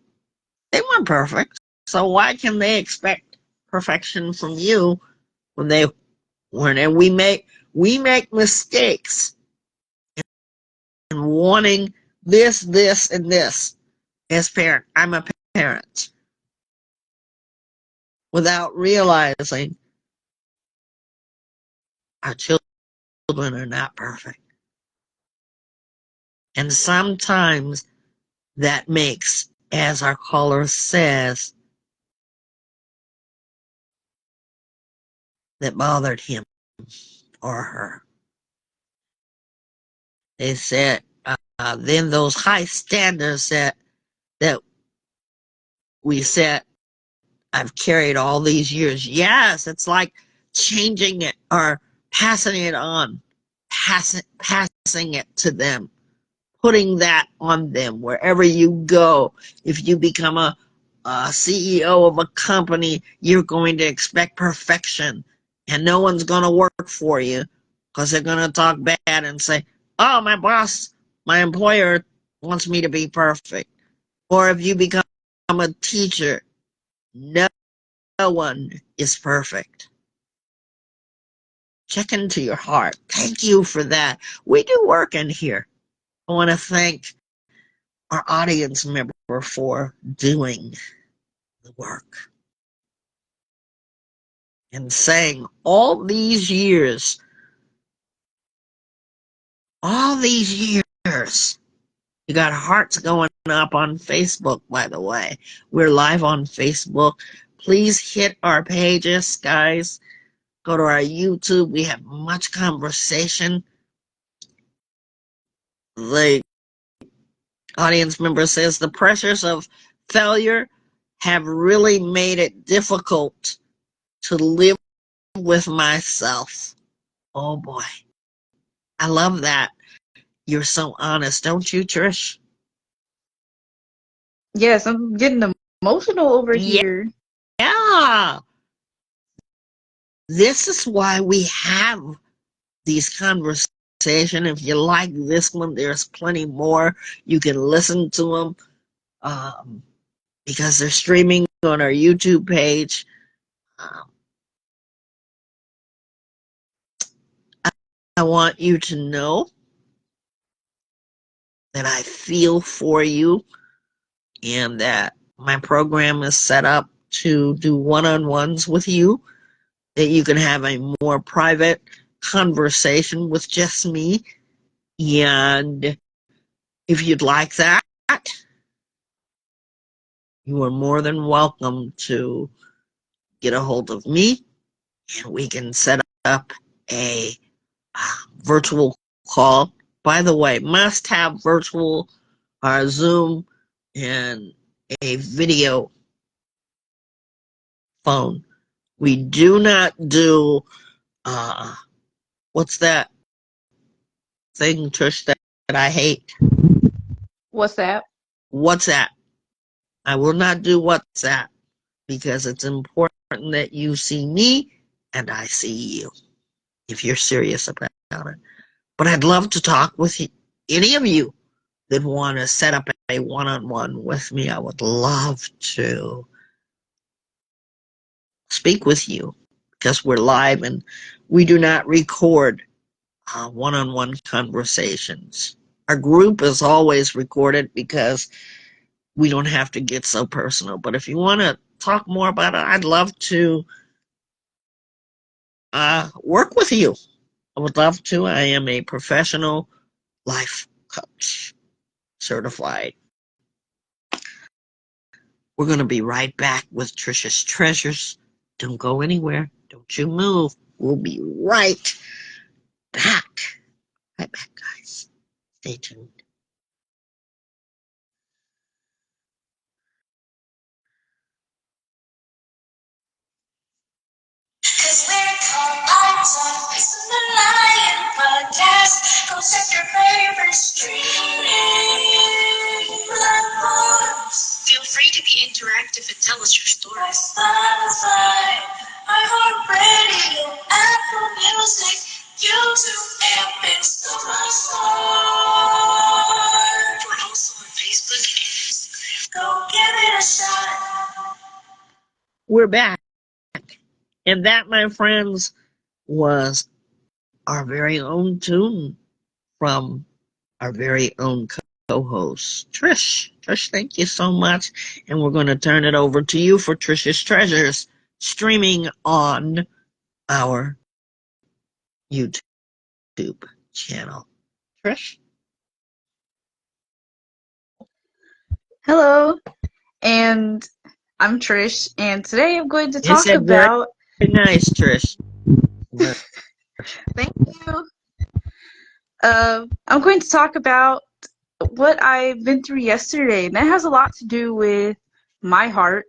They weren't perfect. So why can they expect perfection from you when they weren't? And we make mistakes in wanting this, and this as parent. I'm a parent without realizing our children are not perfect. And sometimes that makes, as our caller says, that bothered him or her. They said, then those high standards that we set, I've carried all these years. Yes, it's like changing it or passing it on, passing it to them, putting that on them wherever you go. If you become a CEO of a company, you're going to expect perfection, and no one's going to work for you because they're going to talk bad and say, oh, my boss, my employer wants me to be perfect. Or if you become a teacher, no one is perfect. Check into your heart. Thank you for that. We do work in here. I want to thank our audience member for doing the work and saying all these years, you got hearts going up on Facebook, by the way. We're live on Facebook. Please hit our pages, guys. Go to our YouTube. We have much conversation. The audience member says the pressures of failure have really made it difficult to live with myself. Oh boy. I love that. You're so honest, don't you, Trish? Yes, I'm getting emotional over Yeah. here. This is why we have these conversations. If you like this one, there's plenty more. You can listen to them because they're streaming on our YouTube page. I want you to know that I feel for you and that my program is set up to do one-on-ones with you, that you can have a more private conversation with just me. And if you'd like that, you are more than welcome to get a hold of me and we can set up a virtual call. By the way, must have virtual Zoom and a video phone. We do not do what's that thing, Trish, that I hate? What's that? WhatsApp. I will not do WhatsApp because it's important that you see me and I see you if you're serious about it. But I'd love to talk with any of you that want to set up a one-on-one with me. I would love to speak with you because we're live and we do not record one-on-one conversations. Our group is always recorded because we don't have to get so personal. But if you want to talk more about it, I'd love to work with you. I would love to. I am a professional life coach, certified. We're going to be right back with Trisha's Treasures. Don't go anywhere. Don't you move. We'll be right back. Right back, guys. Stay tuned. Cause we're called vibetalkfacingthelionpodcast. Go check your favorite streaming platforms. Feel free to be interactive and tell us your stories. Spotify, iHeartRadio, Apple Music, YouTube, and it's so much more. We're also on Facebook and Instagram. Go give it a shot. We're back. And that, my friends, was our very own tune from our very own co-host, Trish. Trish, thank you so much. And we're going to turn it over to you for Trish's Treasures, streaming on our YouTube channel. Trish? Hello, and I'm Trish, and today I'm going to You talk said very about. nice, Trish. Thank you. I'm going to talk about what I've been through yesterday. And that has a lot to do with my heart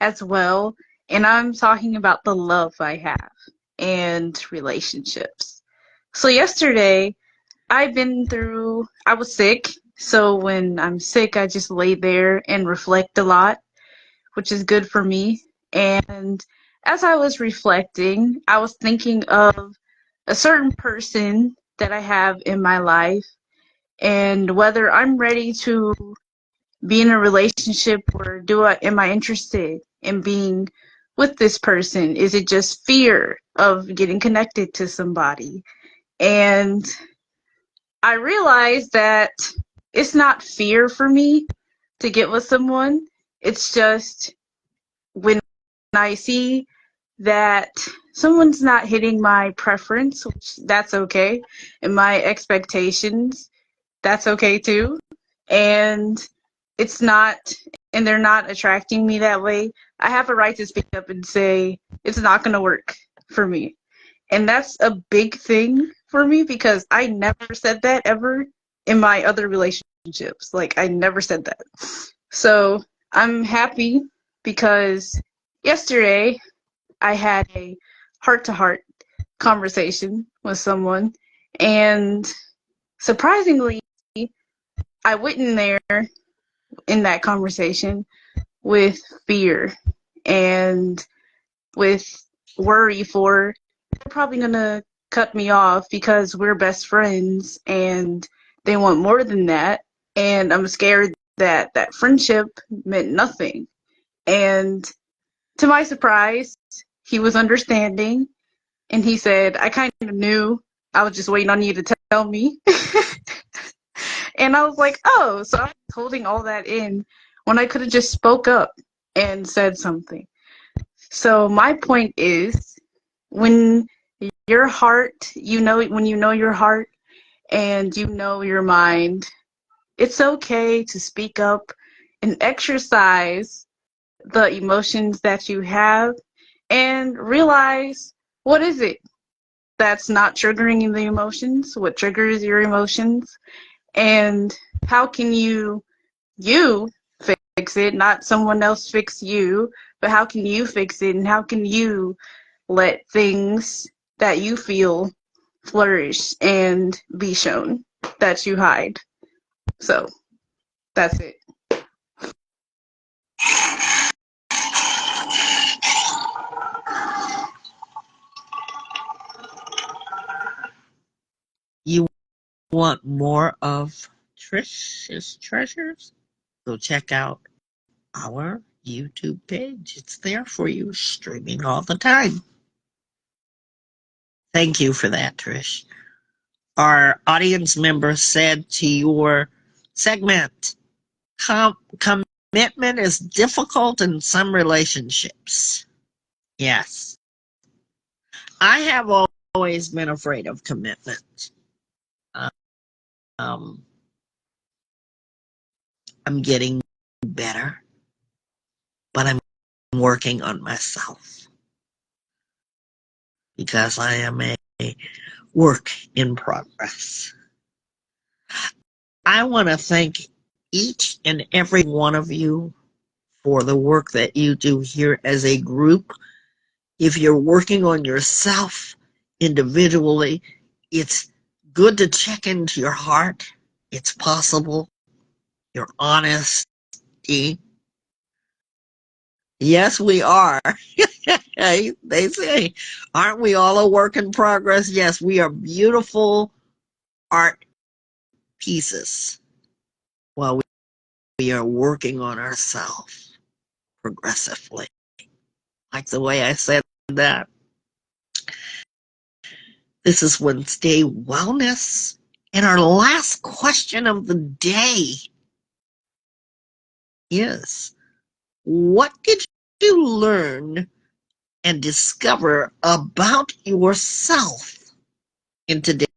as well. And I'm talking about the love I have and relationships. So yesterday, I was sick. So when I'm sick, I just lay there and reflect a lot, which is good for me. And as I was reflecting, I was thinking of a certain person that I have in my life and whether I'm ready to be in a relationship or am I interested in being with this person? Is it just fear of getting connected to somebody? And I realized that it's not fear for me to get with someone. It's just when I see that someone's not hitting my preference, which that's okay, and my expectations, that's okay too. And it's not, and they're not attracting me that way, I have a right to speak up and say, it's not going to work for me. And that's a big thing for me because I never said that ever in my other relationships. Like, I never said that. So I'm happy because yesterday I had a heart to heart conversation with someone. And surprisingly, I went in there in that conversation with fear and with worry for they're probably going to cut me off because we're best friends and they want more than that. And I'm scared that that friendship meant nothing. And to my surprise, he was understanding and he said, I kind of knew. I was just waiting on you to tell me. And I was like, oh, so I was holding all that in when I could have just spoke up and said something. So my point is when your heart, when you know your heart and you know your mind, it's okay to speak up and exercise the emotions that you have and realize what is it that's not triggering the emotions, what triggers your emotions, and how can you fix it, not someone else fix you, but how can you fix it and how can you let things that you feel flourish and be shown that you hide. So that's it. You want more of Trish's treasures? Go check out our YouTube page. It's there for you, streaming all the time. Thank you for that, Trish. Our audience member said to your segment, commitment is difficult in some relationships. Yes. I have always been afraid of commitment. Um, I'm getting better, but I'm working on myself because I am a work in progress. I want to thank each and every one of you for the work that you do here as a group. If you're working on yourself individually, it's good to check into your heart. It's possible. Your honesty. Yes, we are. They say, aren't we all a work in progress? Yes, we are beautiful art pieces while we are working on ourselves progressively. Like the way I said that. This is Wednesday Wellness. And our last question of the day is, what did you learn and discover about yourself in today's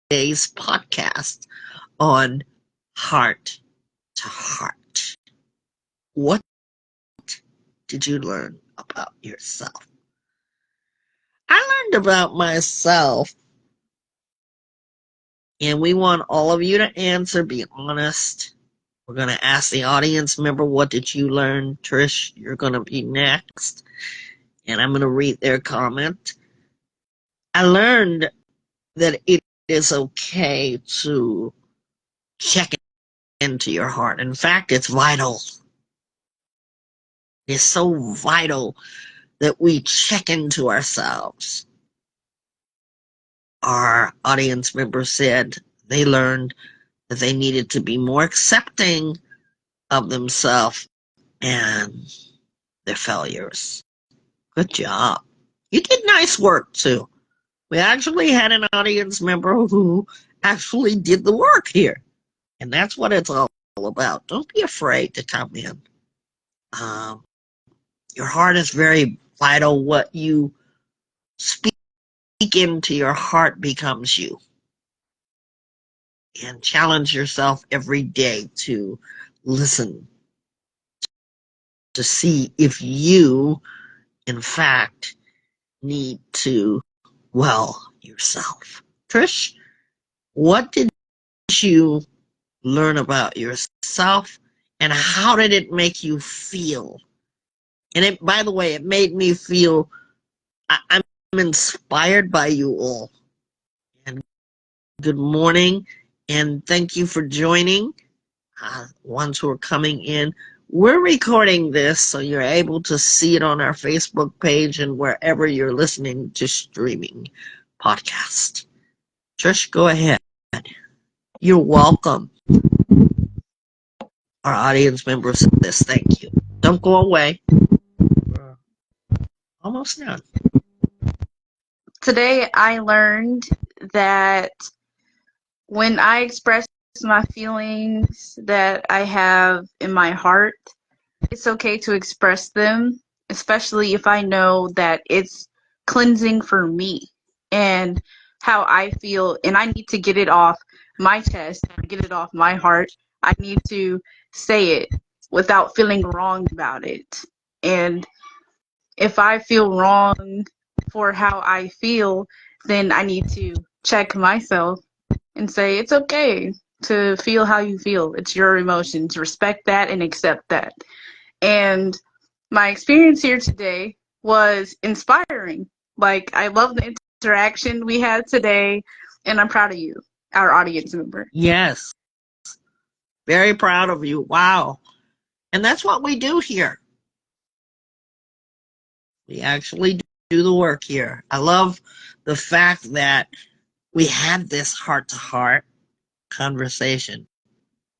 podcast on Heart to Heart? What did you learn about yourself? I learned about myself And we want all of you to answer, be honest. We're going to ask the audience member, what did you learn? Trish, you're going to be next. And I'm going to read their comment. I learned that it is okay to check into your heart. In fact, it's vital. It's so vital that we check into ourselves. Our audience member said they learned that they needed to be more accepting of themselves and their failures. Good job. You did nice work too. We actually had an audience member who actually did the work here. And that's what it's all about. Don't be afraid to come in. Your heart is very vital. What you speak into your heart becomes you. And challenge yourself every day to listen, to see if you, in fact, need to yourself. Trish, what did you learn about yourself and how did it make you feel? And it, by the way, it made me feel I'm inspired by you all. And good morning, and thank you for joining. Ones who are coming in, we're recording this so you're able to see it on our Facebook page and wherever you're listening to streaming podcast. Trish, go ahead. You're welcome. Our audience members said this. Thank you. Don't go away. We're almost done. Today I learned that when I express my feelings that I have in my heart, it's okay to express them, especially if I know that it's cleansing for me and how I feel, and I need to get it off my chest, get it off my heart. I need to say it without feeling wrong about it. And if I feel wrong for how I feel, then I need to check myself and say it's okay to feel how you feel. It's your emotions. Respect that and accept that. And my experience here today was inspiring. Like, I love the interaction we had today, and I'm proud of you, our audience member. Yes. Very proud of you. Wow. And that's what we do here. We actually do the work here. I love the fact that we had this heart-to-heart conversation.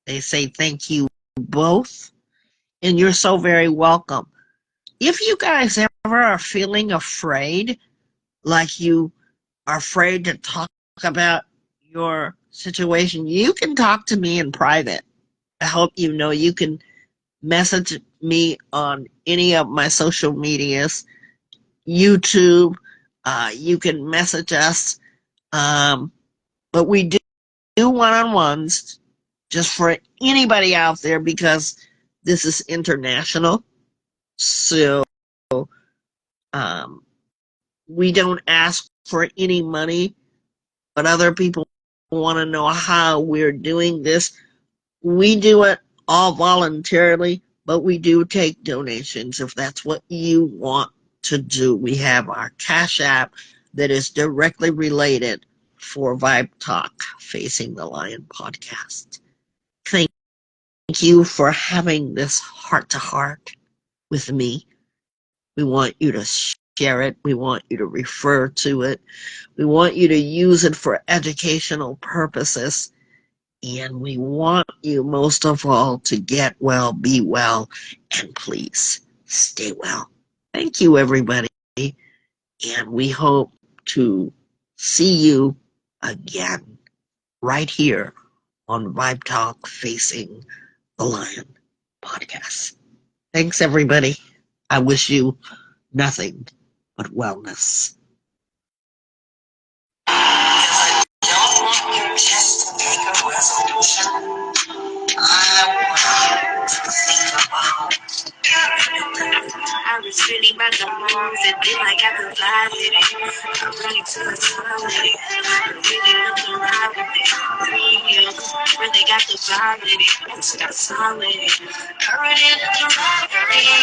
They say thank you both, and you're so very welcome. If you guys ever are feeling afraid, like you are afraid to talk about your situation, you can talk to me in private. I hope you know you can message me on any of my social medias, YouTube. You can message us. But we do one-on-ones just for anybody out there because this is international. So we don't ask for any money, but other people want to know how we're doing this. We do it all voluntarily, but we do take donations if that's what you want to do. We have our Cashapp that is directly related for Vibe Talk Facing the Lion podcast. Thank you for having this heart-to-heart with me. We want you to share it. We want you to refer to it. We want you to use it for educational purposes. And we want you, most of all, to get well, be well, and please stay well. Thank you, everybody. And we hope to see you again right here on Vibe Talk Facing the Lion podcast. Thanks, everybody. I wish you nothing but wellness. I don't want you just to take a resolution. I want you to think about I was really about the moms and then I got the vibe with it. I really took the time with it. I really looked around with it. Really got the vibe with it. I took the time with it. I really looked around with it.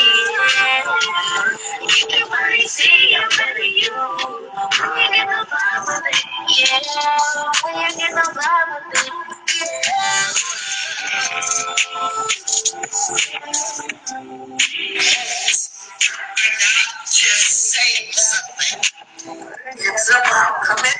You can already see I'm better you. When you get the vibe with it. Yeah, when you get the vibe with it. Just say something. It's about commitment.